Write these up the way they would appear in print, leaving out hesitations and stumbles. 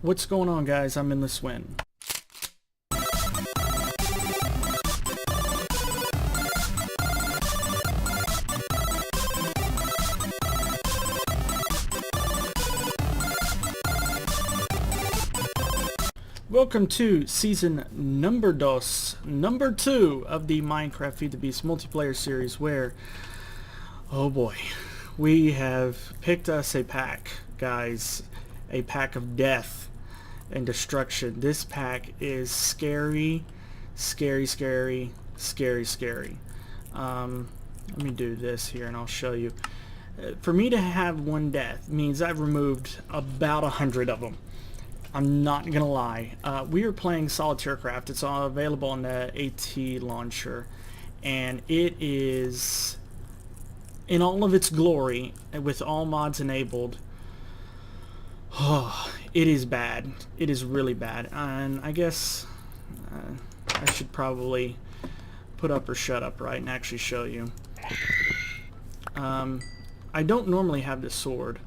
What's going on, guys? I'm in the Swin. Welcome to season number 2 of the Minecraft Feed the Beast multiplayer series, where, oh boy, we have picked us a pack, guys, a pack of death and destruction. This pack is scary, scary, scary, scary, scary. Let me do this here and I'll show you. For me to have one death means I've removed about 100 of them. I'm not gonna lie. We are playing Solitarcraft. It's available on the AT launcher, and it is in all of its glory with all mods enabled. Oh, it is bad. It is really bad, and I guess I should probably put up or shut up, right, and actually show you. I don't normally have this sword.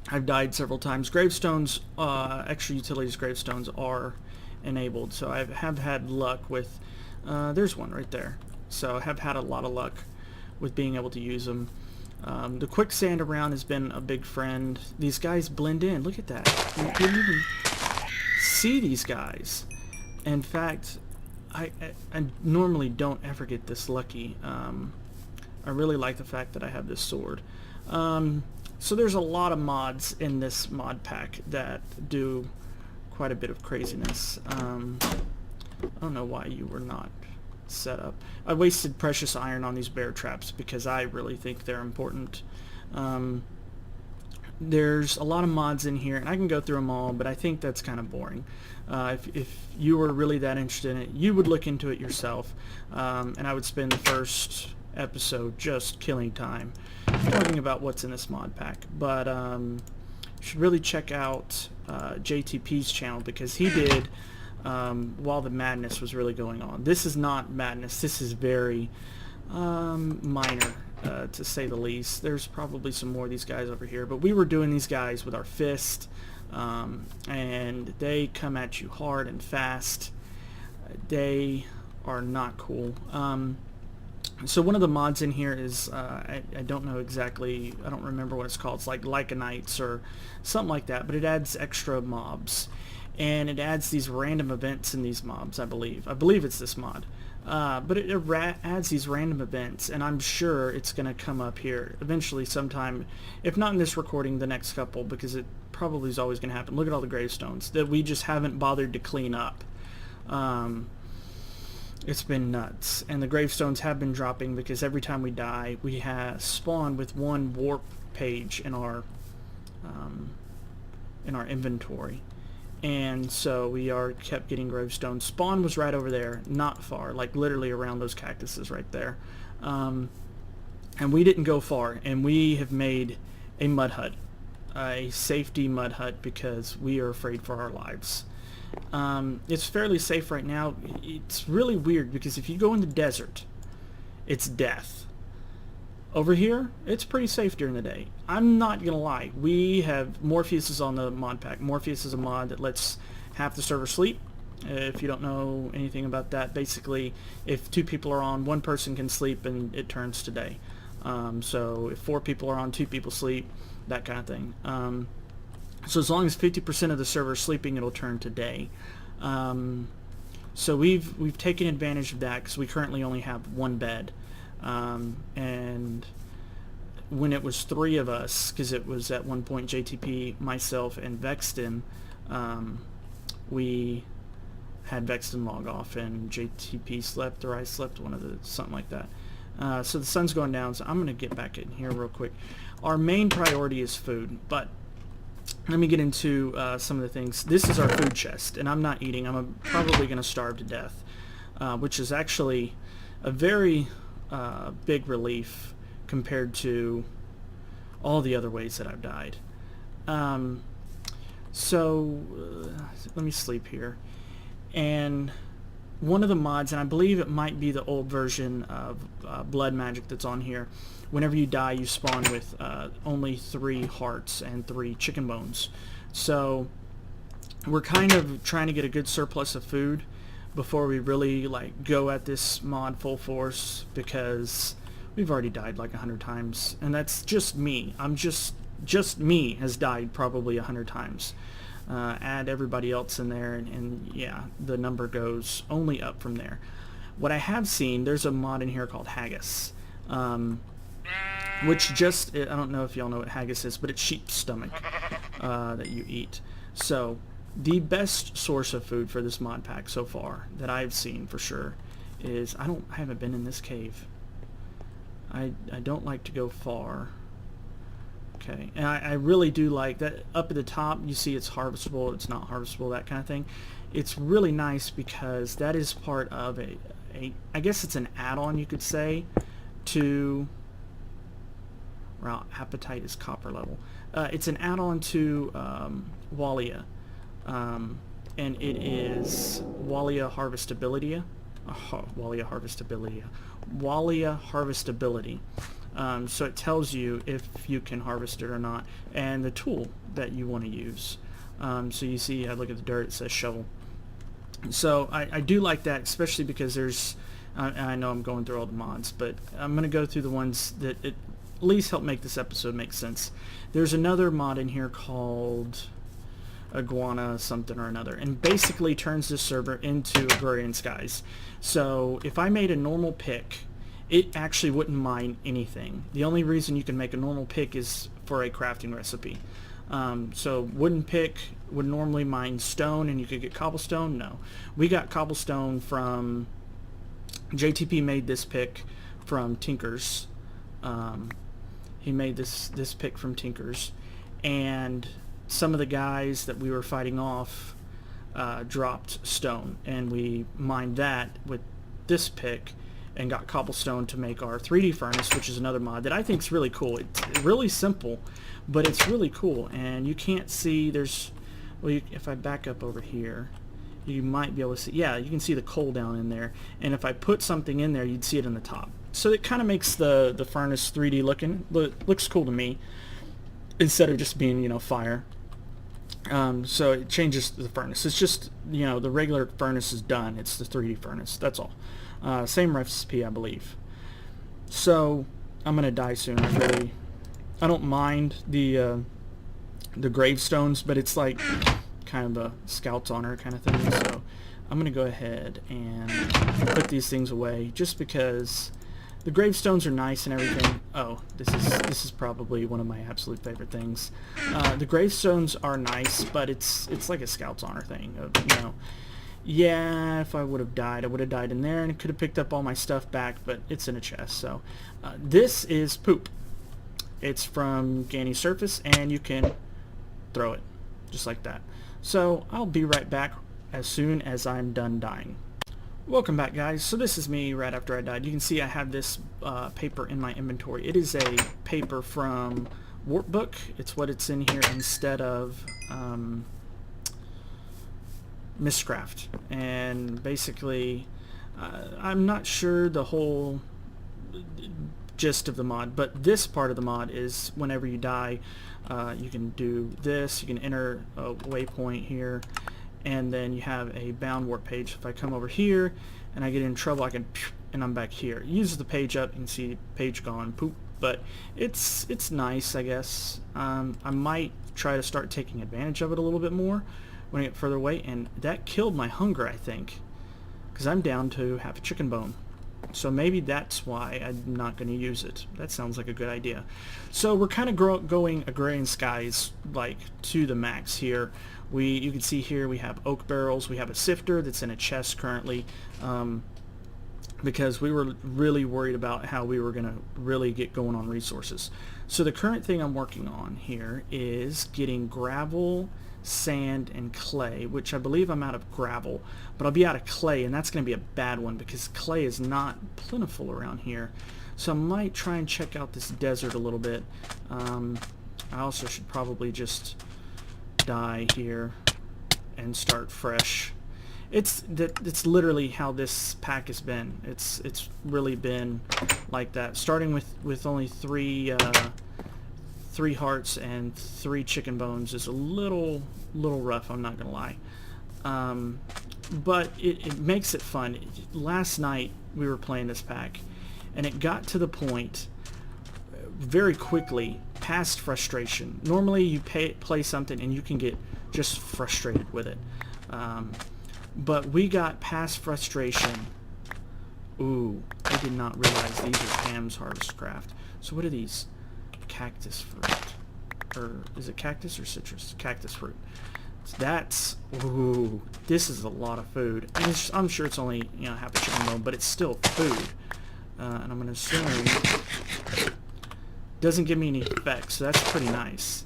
I've died several times. Gravestones, extra utilities gravestones are enabled, so I have had luck with, there's one right there. So I have had a lot of luck with being able to use them. The quicksand around has been a big friend. These guys blend in. Look at that. You can't even see these guys. In fact, I normally don't ever get this lucky. I really like the fact that I have this sword. So there's a lot of mods in this mod pack that do quite a bit of craziness. I don't know why you were not set up. I wasted precious iron on these bear traps because I really think they're important. There's a lot of mods in here, and I can go through them all, but I think that's kind of boring. If you were really that interested in it, you would look into it yourself, and I would spend the first episode just killing time talking about what's in this mod pack. But you should really check out JTP's channel, because he did while the madness was really going on. This is not madness. This is very minor, to say the least. There's probably some more of these guys over here, but we were doing these guys with our fist, and they come at you hard and fast. They are not cool. So one of the mods in here is, I don't know exactly, I don't remember what it's called. It's like Lycanites or something like that, but it adds extra mobs. And it adds these random events in these mobs, I believe. I believe it's this mod. But it adds these random events, and I'm sure it's going to come up here eventually sometime, if not in this recording, the next couple, because it probably is always going to happen. Look at all the gravestones that we just haven't bothered to clean up. It's been nuts, and the gravestones have been dropping because every time we die, we have spawned with one warp page in our inventory, and so we are kept getting gravestones. Spawn was right over there, not far, like literally around those cactuses right there, and we didn't go far, and we have made a mud hut, a safety mud hut, because we are afraid for our lives. It's fairly safe right now. It's really weird because if you go in the desert, it's death. Over here, it's pretty safe during the day. I'm not gonna lie. We have Morpheus is on the mod pack. Morpheus is a mod that lets half the server sleep. If you don't know anything about that, basically, if 2 people are on, 1 person can sleep and it turns to day. So if 4 people are on, 2 people sleep, that kind of thing. So as long as 50% of the server is sleeping, it'll turn to day. So we've taken advantage of that because we currently only have 1 bed. And when it was 3 of us, because it was at one point JTP, myself, and Vextin, we had Vextin log off and JTP slept, or I slept, something like that. So the sun's going down, so I'm going to get back in here real quick. Our main priority is food, but let me get into some of the things. This is our food chest, and I'm not eating. I'm probably going to starve to death, which is actually a very big relief compared to all the other ways that I've died. So let me sleep here. And one of the mods, and I believe it might be the old version of blood magic that's on here, whenever you die you spawn with only 3 hearts and 3 chicken bones. So we're kind of trying to get a good surplus of food before we really like go at this mod full force, because we've already died like 100 times, and that's just me. Just me has died probably 100 times. Add everybody else in there, and yeah, the number goes only up from there. What I have seen, there's a mod in here called haggis, which just, I don't know if y'all know what haggis is, but it's sheep's stomach that you eat. So the best source of food for this mod pack so far that I've seen for sure is, I haven't been in this cave. I don't like to go far. Okay, and I really do like that up at the top. You see it's harvestable, it's not harvestable, that kind of thing. It's really nice because that is part of I guess it's an add-on, you could say, to, well, appetite is copper level. It's an add-on to Walia, and it is Walia Harvestability. Walia Harvestability. So it tells you if you can harvest it or not, and the tool that you want to use. So you see, I look at the dirt, it says shovel. So I do like that, especially because there's, I know I'm going through all the mods, but I'm going to go through the ones that at least help make this episode make sense. There's another mod in here called Iguana something or another, and basically turns this server into Agrarian Skies. So if I made a normal pick, it actually wouldn't mine anything. The only reason you can make a normal pick is for a crafting recipe. So wooden pick would normally mine stone, and you could get cobblestone. No, we got cobblestone from JTP. Made this pick from Tinkers. He made this pick from Tinkers, and some of the guys that we were fighting off dropped stone, and we mined that with this pick and got cobblestone to make our 3D furnace, which is another mod that I think is really cool. It's really simple, but it's really cool. And you can't see, there's, well, if I back up over here, you might be able to see, yeah, you can see the coal down in there. And if I put something in there, you'd see it in the top. So it kind of makes the furnace 3D looking. Looks cool to me, instead of just being, you know, fire. So it changes the furnace. It's just, you know, the regular furnace is done. It's the 3D furnace. That's all. Same recipe, I believe. So I'm gonna die soon. I don't mind the gravestones, but it's like kind of a scout's honor kind of thing. So I'm gonna go ahead and put these things away, just because the gravestones are nice and everything. Oh, this is probably one of my absolute favorite things. The gravestones are nice, but it's like a scout's honor thing. You know, yeah, if I would have died, I would have died in there, and could have picked up all my stuff back, but it's in a chest. So this is poop. It's from Ganny's Surface, and you can throw it just like that. So I'll be right back as soon as I'm done dying. Welcome back, guys. So this is me right after I died. You can see I have this paper in my inventory. It is a paper from Workbook. It's what it's in here instead of Mistcraft. And basically, I'm not sure the whole gist of the mod, but this part of the mod is whenever you die, you can do this. You can enter a waypoint here, and then you have a bound warp page. If I come over here and I get in trouble, I can, and I'm back here. It uses the page up. You can see page gone, poop. But it's nice, I guess. I might try to start taking advantage of it a little bit more when I get further away, and that killed my hunger, I think, because I'm down to half a chicken bone. So maybe that's why I'm not going to use it. That sounds like a good idea. So we're kind of going Agrarian Skies like to the max here. You can see here we have oak barrels. We have a sifter that's in a chest currently, because we were really worried about how we were going to really get going on resources. So the current thing I'm working on here is getting gravel, sand, and clay, which I believe I'm out of gravel, but I'll be out of clay, and that's going to be a bad one because clay is not plentiful around here. So I might try and check out this desert a little bit. I also should probably just die here and start fresh. It's literally how this pack has been. It's really been like that, starting with only three 3 hearts and 3 chicken bones is a little rough, I'm not gonna lie. But it makes it fun. Last night we were playing this pack, and it got to the point very quickly past frustration. Normally you play something and you can get just frustrated with it. But we got past frustration. Ooh, I did not realize these are Pam's Harvest Craft. So what are these? Cactus fruit. Or is it cactus or citrus? Cactus fruit. That's, ooh, this is a lot of food. And I'm sure it's only, you know, half a chicken bone, but it's still food. And I'm going to assume doesn't give me any effects, so that's pretty nice.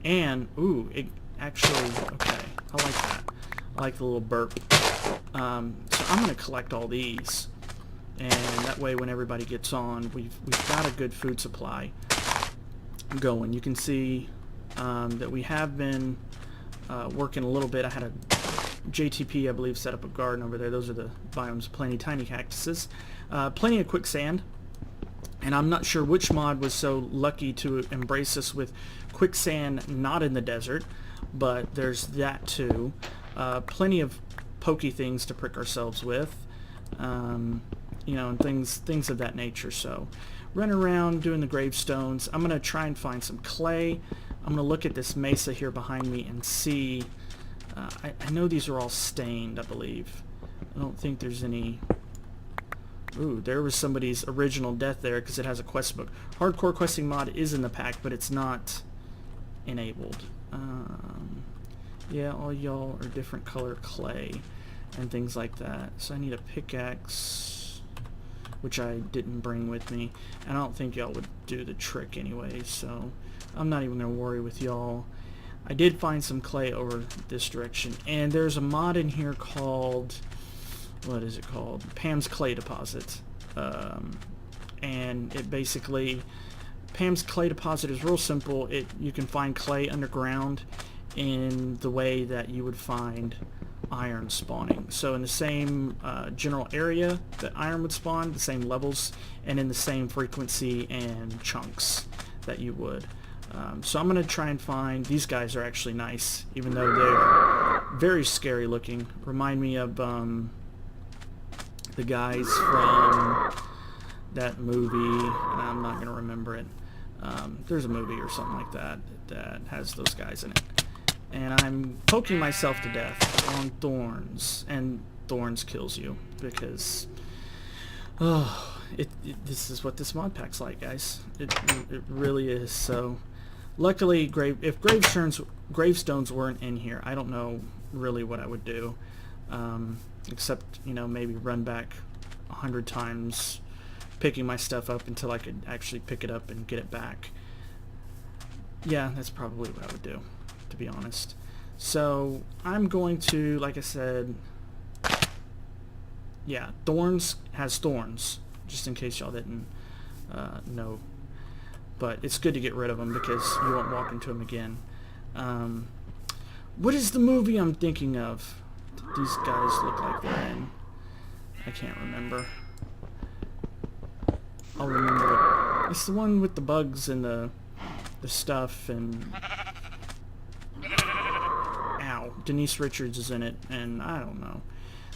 And, ooh, it actually, okay, I like that. I like the little burp. So I'm going to collect all these. And that way when everybody gets on, we've got a good food supply going. You can see that we have been working a little bit. I had a JTP, I believe, set up a garden over there. Those are the biomes, plenty tiny cactuses. Plenty of quicksand. And I'm not sure which mod was so lucky to embrace us with quicksand not in the desert, but there's that too. Plenty of pokey things to prick ourselves with. You know, and things of that nature. So running around doing the gravestones. I'm gonna try and find some clay. I'm gonna look at this mesa here behind me and see. I know these are all stained, I believe. I don't think there's any. Ooh, there was somebody's original death there because it has a quest book. Hardcore questing mod is in the pack, but it's not enabled. Yeah, all y'all are different color clay and things like that. So I need a pickaxe, which I didn't bring with me, and I don't think y'all would do the trick anyway, so I'm not even going to worry with y'all. I did find some clay over this direction, and there's a mod in here called, what is it called? Pam's Clay Deposit. And it basically, Pam's Clay Deposit is real simple. You can find clay underground in the way that you would find iron spawning. So in the same general area that iron would spawn, the same levels, and in the same frequency and chunks that you would. So I'm going to try and find, these guys are actually nice, even though they're very scary looking. Remind me of the guys from that movie, and I'm not going to remember it. There's a movie or something like that that has those guys in it. And I'm poking myself to death on thorns, and thorns kills you because this is what this mod pack's like, guys. It really is. So luckily, if gravestones weren't in here, I don't know really what I would do, except, you know, maybe run back 100 times picking my stuff up until I could actually pick it up and get it back. Yeah, that's probably what I would do, to be honest. So I'm going to, like I said, yeah, thorns has thorns, just in case y'all didn't know. But it's good to get rid of them because you won't walk into them again. What is the movie I'm thinking of? These guys look like they're in. I can't remember. I'll remember it. It's the one with the bugs and the stuff and... Ow. Denise Richards is in it, and I don't know.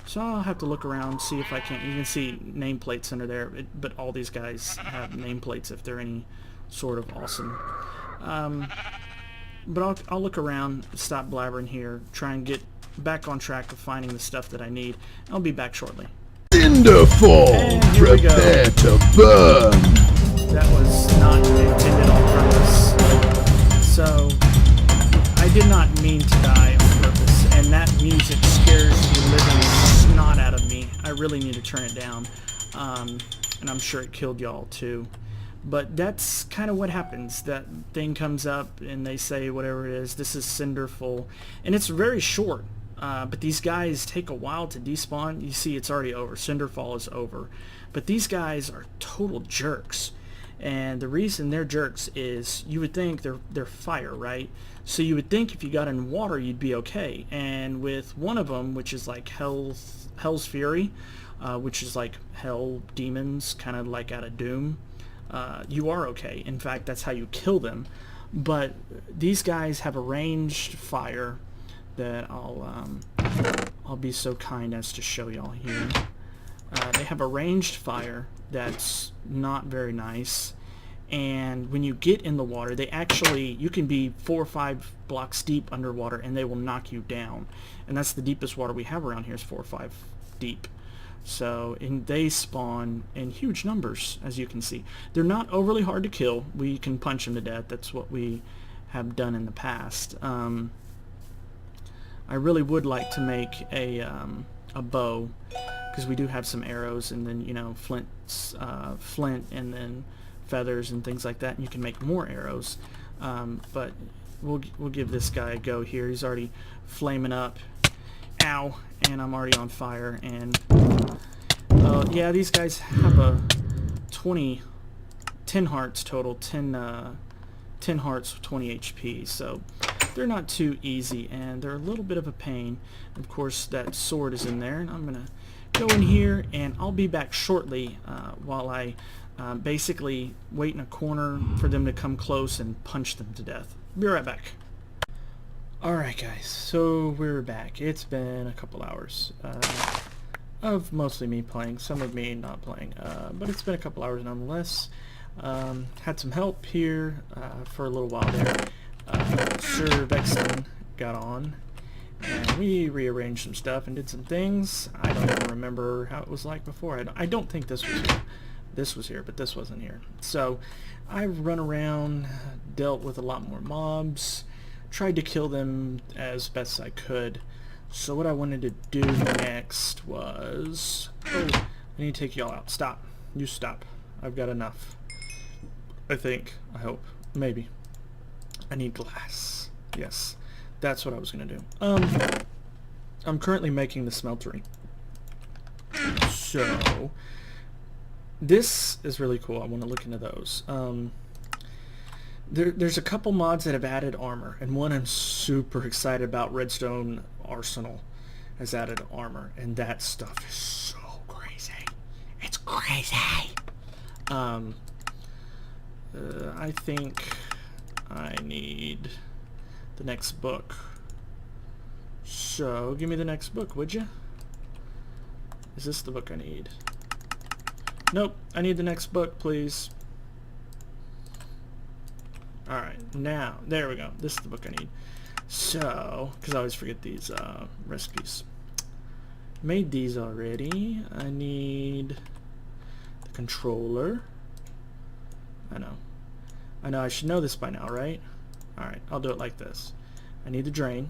So I'll have to look around, see if I can... You can see nameplates under there, but all these guys have nameplates if they're any sort of awesome. But I'll look around, stop blabbering here, try and get back on track of finding the stuff that I need. I'll be back shortly. Cinderfall, prepare to burn. That was not intended on purpose. So I did not mean to die on purpose, and that music scares the living snot out of me. I really need to turn it down, and I'm sure it killed y'all too. But that's kind of what happens. That thing comes up and they say whatever it is, this is Cinderfall, and it's very short. But these guys take a while to despawn. You see it's already over. Cinderfall is over. But these guys are total jerks. And the reason they're jerks is you would think they're fire, right? So you would think if you got in water you'd be okay. And with one of them, which is like Hell's Fury, which is like hell demons, kind of like out of Doom, you are okay. In fact, that's how you kill them. But these guys have a ranged fire that I'll be so kind as to show y'all here. They have a ranged fire that's not very nice, and when you get in the water, you can be 4 or 5 blocks deep underwater and they will knock you down, and that's the deepest water we have around here is 4 or 5 deep. So, and they spawn in huge numbers, as you can see. They're not overly hard to kill. We can punch them to death. That's what we have done in the past. I really would like to make a bow, because we do have some arrows, and then, you know, flint and then feathers and things like that, and you can make more arrows. But we'll give this guy a go here. He's already flaming up. Ow! And I'm already on fire. And yeah, these guys have a 10 hearts total, 10 hearts, 20 HP. So they're not too easy, and they're a little bit of a pain. Of course, that sword is in there, and I'm gonna go in here, and I'll be back shortly while I basically wait in a corner for them to come close and punch them to death. Be right back. Alright guys, so we're back. It's been a couple hours of mostly me playing, some of me not playing, but it's been a couple hours nonetheless. Had some help here for a little while there. Sir Vextingames got on, and we rearranged some stuff and did some things. I don't even remember how it was like before. I don't think this was here. This was here, but this wasn't here. So I've run around, dealt with a lot more mobs, tried to kill them as best I could. So what I wanted to do next was... Oh, I need to take y'all out. Stop. You stop. I've got enough. I think. I hope. Maybe. I need glass. Yes. That's what I was going to do. I'm currently making the smeltery. So... this is really cool. I want to look into those. There's a couple mods that have added armor, and one I'm super excited about. Redstone Arsenal has added armor, and that stuff is so crazy. It's crazy. I think I need the next book. So give me the next book, would you? Is this the book I need? Nope, I need the next book, please. Alright, now, there we go. This is the book I need. So, because I always forget these recipes. Made these already. I need the controller. I know I should know this by now, right? Alright, I'll do it like this. I need the drain.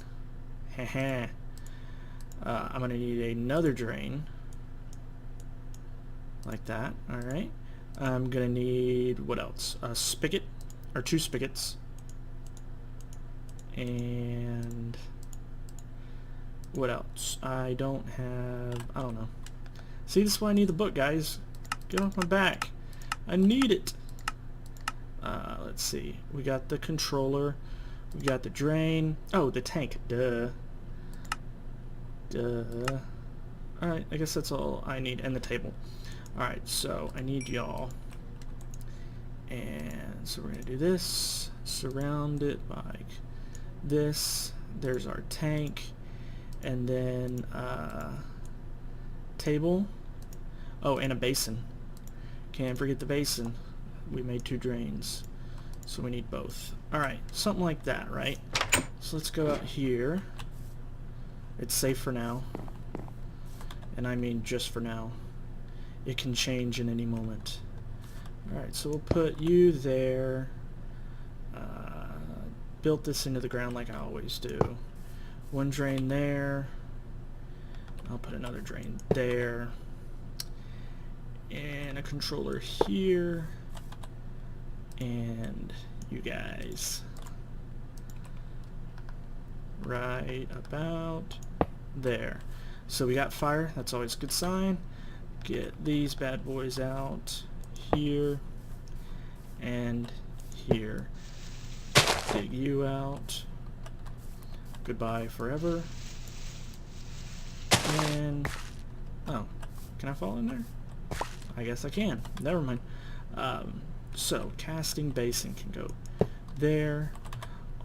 Heh. I'm going to need another drain. Like that. Alright. I'm going to need, what else? A spigot. Or 2 spigots. And what else? I don't know. See, this is why I need the book, guys. Get off my back. I need it. Let's see. We got the controller. We got the drain. Oh, the tank. Duh. Alright, I guess that's all I need. And the table. Alright, so I need y'all. And so we're going to do this. Surround it like this. There's our tank. And then table. Oh, and a basin. Can't forget the basin. We made 2 drains. So we need both. Alright, something like that, right? So let's go out here. It's safe for now. And I mean just for now. It can change in any moment. Alright, so we'll put you there. Built this into the ground like I always do. 1 drain there. I'll put another drain there. And a controller here. And you guys. Right about there. So we got fire. That's always a good sign. Get these bad boys out here and here. Dig you out. Goodbye forever. And oh, can I fall in there? I guess I can. Never mind. So casting basin can go there.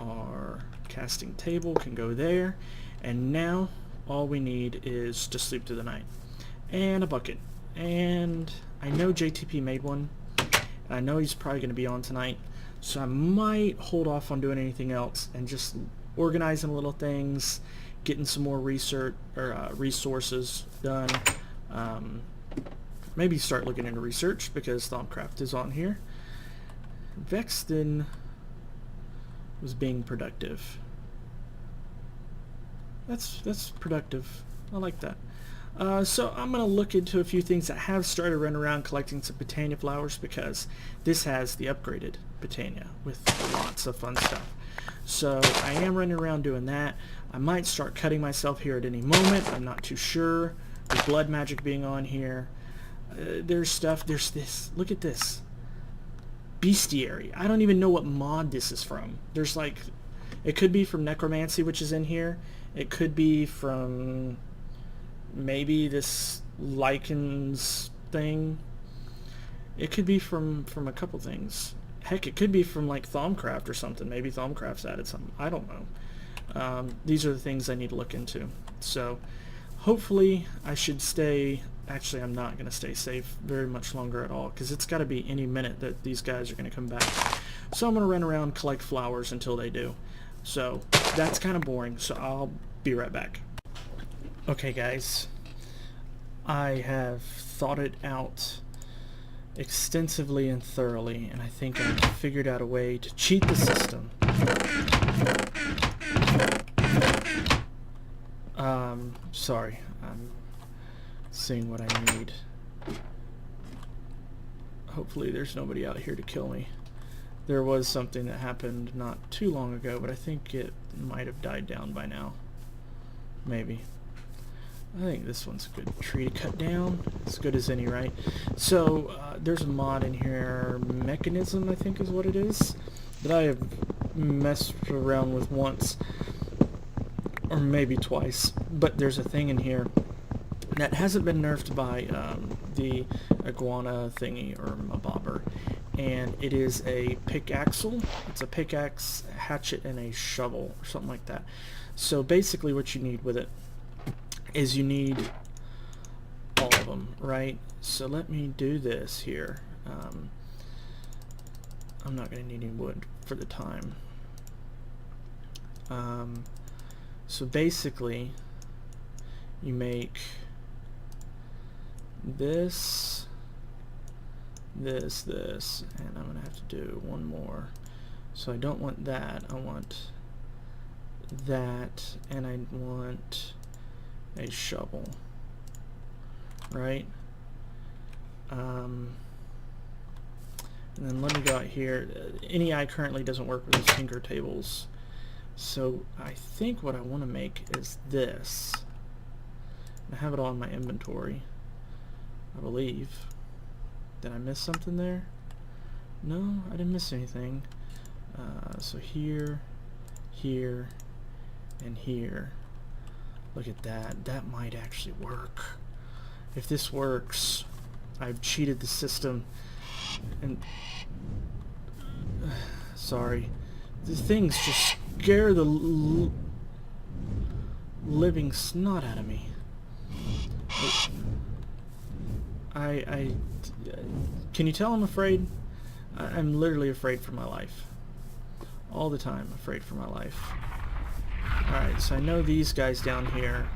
Our casting table can go there. And now all we need is to sleep through the night. And a bucket. And I know JTP made one. I know he's probably going to be on tonight. So I might hold off on doing anything else and just organizing little things, getting some more research or resources done. Maybe start looking into research because Thaumcraft is on here. Vextin was being productive. That's productive. I like that. So I'm going to look into a few things that have started running around collecting some Botania flowers because this has the upgraded Botania with lots of fun stuff. So I am running around doing that. I might start cutting myself here at any moment. I'm not too sure. With blood magic being on here. There's stuff. There's this. Look at this. Bestiary. I don't even know what mod this is from. There's like... It could be from Necromancy, which is in here. It could be from... maybe this lichens thing. It could be from a couple things. Heck, it could be from like Thaumcraft or something. Maybe Thaumcraft's added something. I don't know. These are the things I need to look into. So hopefully I should stay... Actually, I'm not going to stay safe very much longer at all because it's got to be any minute that these guys are going to come back. So I'm going to run around, collect flowers until they do. So that's kind of boring. So I'll be right back. Okay guys, I have thought it out extensively and thoroughly, and I think I've figured out a way to cheat the system. Sorry, I'm seeing what I need. Hopefully there's nobody out here to kill me. There was something that happened not too long ago, but I think it might have died down by now. Maybe. I think this one's a good tree to cut down. As good as any, right? So, there's a mod in here, Mechanism, I think is what it is, that I have messed around with once, or maybe twice. But there's a thing in here that hasn't been nerfed by the iguana thingy, or mabobber, and it is a pickaxle. It's a pickaxe, a hatchet, and a shovel, or something like that. So basically what you need with it is you need all of them, right? So let me do this here. I'm not going to need any wood for the time. So basically you make this, and I'm going to have to do one more. So I don't want that, I want that, and I want a shovel, right? And then let me go out here. NEI currently doesn't work with these tinker tables, so I think what I want to make is this. I have it all in my inventory, I believe. Did I miss something there? No, I didn't miss anything. So here, here, and here. Look at that. That might actually work. If this works, I've cheated the system. And sorry, the things just scare the living snot out of me. Can you tell I'm afraid? I'm literally afraid for my life. All the time, afraid for my life. Alright, so I know these guys down here,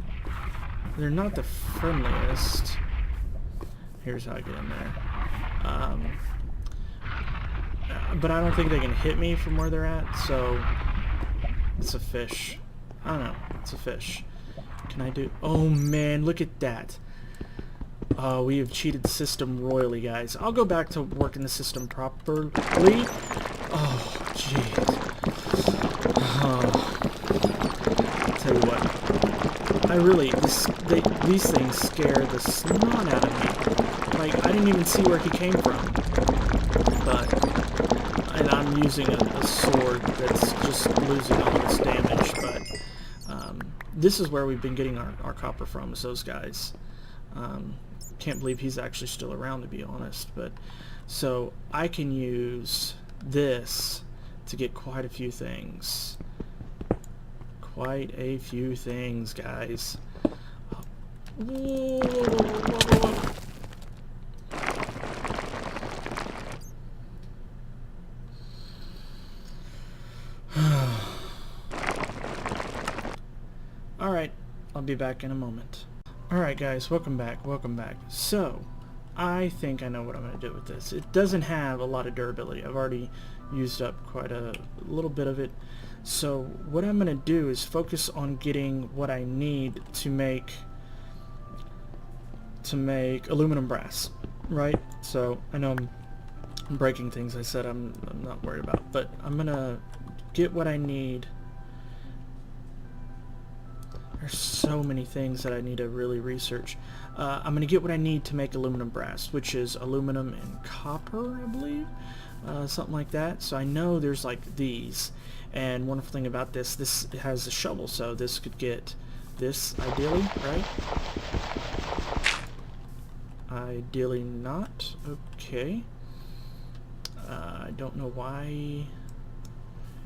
they're not the friendliest. Here's how I get in there. But I don't think they can hit me from where they're at, so it's a fish. I don't know, it's a fish. Can I do... Oh man, look at that. We have cheated the system royally, guys. I'll go back to working the system properly. Oh, jeez. Tell you what, I really, these things scare the snot out of me. Like, I didn't even see where he came from. And I'm using a sword that's just losing all this damage, but this is where we've been getting our copper from, is those guys. Can't believe he's actually still around, to be honest. But so I can use this to get quite a few things. Quite a few things, guys. Whoa, whoa, whoa, whoa. Alright, I'll be back in a moment. Alright guys, welcome back, welcome back. So, I think I know what I'm going to do with this. It doesn't have a lot of durability. I've already used up quite a little bit of it. So, what I'm going to do is focus on getting what I need to make aluminum brass, right? So, I know I'm breaking things I said I'm not worried about, but I'm going to get what I need. There's so many things that I need to really research. I'm going to get what I need to make aluminum brass, which is aluminum and copper, I believe. Something like that. So I know there's like these. And wonderful thing about this has a shovel, so this could get this ideally, right? Ideally not. Okay. I don't know why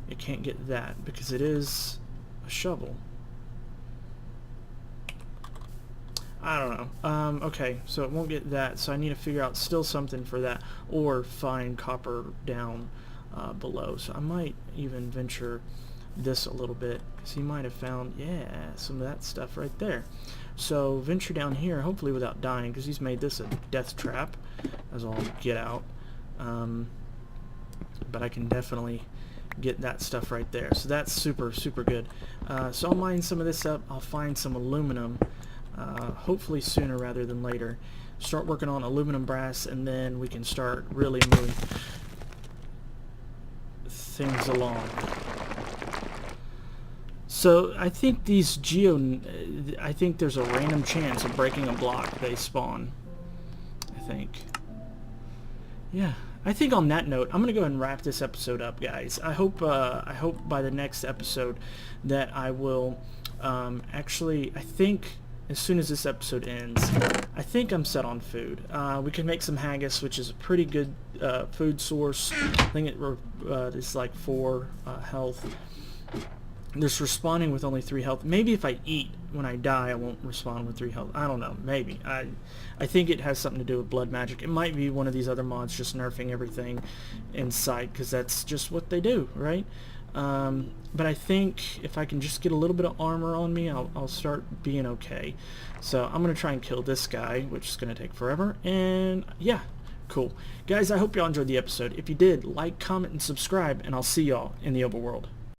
it can't get that, because it is a shovel. I don't know. Okay, so it won't get that, so I need to figure out still something for that, or find copper down below. So I might even venture this a little bit, because he might have found, yeah, some of that stuff right there. So venture down here, hopefully without dying, because he's made this a death trap, as all get out. But I can definitely get that stuff right there. So that's super, super good. So I'll mine some of this up. I'll find some aluminum. Hopefully sooner rather than later. Start working on aluminum brass, and then we can start really moving things along. So I think I think there's a random chance of breaking a block they spawn. I think. Yeah. I think on that note, I'm gonna go ahead and wrap this episode up, guys. I hope by the next episode that I will actually, I think as soon as this episode ends, I think I'm set on food. We can make some haggis, which is a pretty good food source. I think it's like 4 health. There's respawning with only 3 health. Maybe if I eat when I die, I won't respawn with 3 health. I don't know. Maybe. I think it has something to do with blood magic. It might be one of these other mods just nerfing everything in sight, because that's just what they do, right? But I think if I can just get a little bit of armor on me, I'll start being okay. So I'm going to try and kill this guy, which is going to take forever. And yeah, cool. Guys, I hope y'all enjoyed the episode. If you did, like, comment, and subscribe, and I'll see y'all in the overworld.